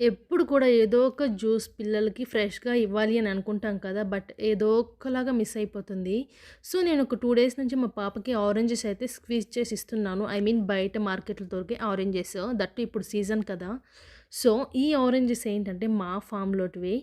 ఎప్పుడు కూడా ఏదో ఒక జ్యూస్ పిల్లలకి ఫ్రెష్‌గా ఇవ్వాలి అని అనుకుంటాం కదా! బట్ ఏదో ఒకలాగా మిస్ అయిపోతుంది. సో, నేను ఒక 2 డేస్ నుంచి మా పాపకి ఆరెంజెస్ అయితే స్క్వీజ్ చేసి ఇస్తున్నాను. ఐ మీన్ బయట మార్కెట్‌లో దొరికే ఆరెంజెస్. దట్ ఇప్పుడు సీజన్ కదా! సో, ఈ ఆరెంజెస్ ఏంటంటే మా ఫామ్‌లోటివే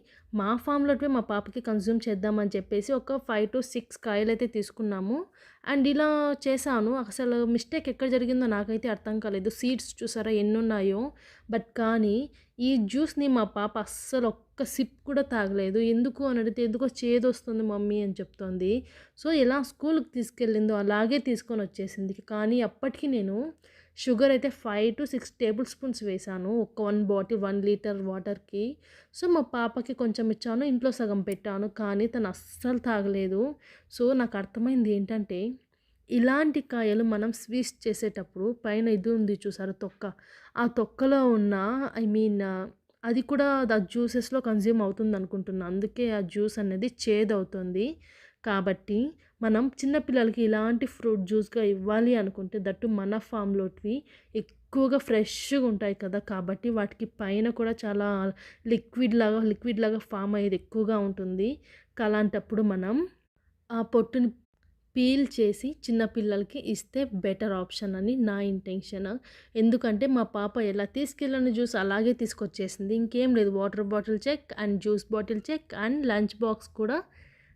మా పాపకి కన్జ్యూమ్ చేద్దామని చెప్పేసి ఒక 5-6 కాయలైతే తీసుకున్నాము. అండ్ ఇలా చేశాను. అసలు మిస్టేక్ ఎక్కడ జరిగిందో నాకైతే అర్థం కాలేదు. సీడ్స్ చూసారా ఎన్నున్నాయో. బట్ కానీ ఈ జ్యూస్‌ని మా పాప అస్సలు ఒక్క సిప్ కూడా తాగలేదు. ఎందుకు అని అడిగితే, "ఎందుకో చేదొస్తుంది మమ్మీ" అని చెప్తోంది. సో, ఎలా స్కూలుకి తీసుకెళ్ళిందో అలాగే తీసుకొనొచ్చేసింది. కానీ అప్పటికి నేను షుగర్ అయితే 5-6 టేబుల్ స్పూన్స్ వేశాను. ఒక 1 బాటిల్ 1 లీటర్ వాటర్‌కి. సో, మా పాపకి కొంచెం ఇచ్చాను. ఇంట్లో సగం పెట్టాను. కానీ తను అస్సలు తాగలేదు. సో, నాకు అర్థమైంది ఏంటంటే, ఇలాంటి కాయలు మనం స్వీట్స్ చేసేటప్పుడు పైన ఇది ఉంది చూసారా తొక్క. ఆ తొక్కలో ఉన్న ఐ మీన్ అది కూడా జ్యూసెస్‌లో కన్జ్యూమ్ అవుతుందనుకుంటున్నా. అందుకే ఆ జ్యూస్ అనేది చేదవుతుంది. కాబట్టి మనం చిన్న పిల్లలకి ఇలాంటి ఫ్రూట్ జ్యూస్‌గా ఇవ్వాలి అనుకుంటే దట్టు మన ఫామ్‌లోటివి ఎక్కువగా ఫ్రెష్‌గా ఉంటాయి కదా! కాబట్టి వాటికి పైన కూడా చాలా లిక్విడ్ లాగా ఫామ్ అయ్యేది ఎక్కువగా ఉంటుంది. అలాంటప్పుడు మనం ఆ పొట్టుని పీల్ చేసి చిన్న పిల్లలకి ఇస్తే బెటర్ ఆప్షన్ అని నా ఇంటెన్షన్. ఎందుకంటే మా పాప ఎలా తీసుకెళ్ళిన జ్యూస్ అలాగే తీసుకొచ్చేసింది. ఇంకేం లేదు, water bottle check and juice bottle check and lunch box కూడా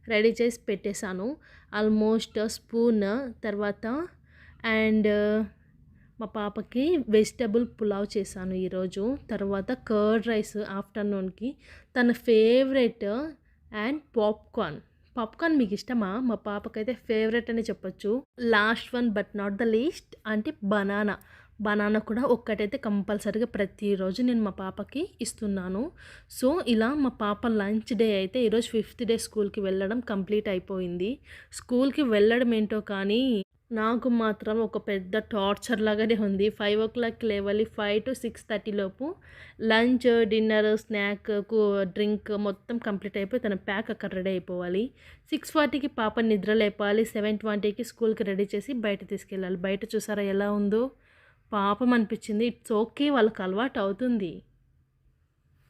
రెడీ చేసి పెట్టేశాను. ఆల్మోస్ట్ స్పూన్ తర్వాత అండ్ మా పాపకి వెజిటబుల్ పులావ్ చేశాను ఈరోజు. తర్వాత కర్డ్ రైస్ ఆఫ్టర్‌నూన్‌కి. తన ఫేవరెట్ అండ్ పాప్‌కార్న్. పాప్‌కార్న్ మీకిష్టమా? మా పాపకైతే ఫేవరెట్ అనే చెప్పొచ్చు. Last one but not the least అంటే బనానా. బనానా కూడా ఒక్కటైతే కంపల్సరీగా ప్రతిరోజు నేను మా పాపకి ఇస్తున్నాను. సో, ఇలా మా పాప లంచ్ డే అయితే ఈరోజు 5థ్ డే స్కూల్‌కి వెళ్ళడం కంప్లీట్ అయిపోయింది. స్కూల్‌కి వెళ్ళడం ఏంటో కానీ నాకు మాత్రం ఒక పెద్ద టార్చర్ లాగానే ఉంది. 5:00కి లేవాలి. 5-6:30 లోపు లంచ్, డిన్నర్, స్నాక్, డ్రింక్ మొత్తం కంప్లీట్ అయిపోయి తన ప్యాక్ అక్కడ రెడీ అయిపోవాలి. 6:40కి పాపని నిద్ర లేపాలి. 7:20కి స్కూల్‌కి రెడీ చేసి బయట తీసుకెళ్ళాలి. బయట చూసారా ఎలా ఉందో? పాపం అనిపించింది. ఇట్స్ ఓకే, వాళ్ళకి అలవాటు అవుతుంది.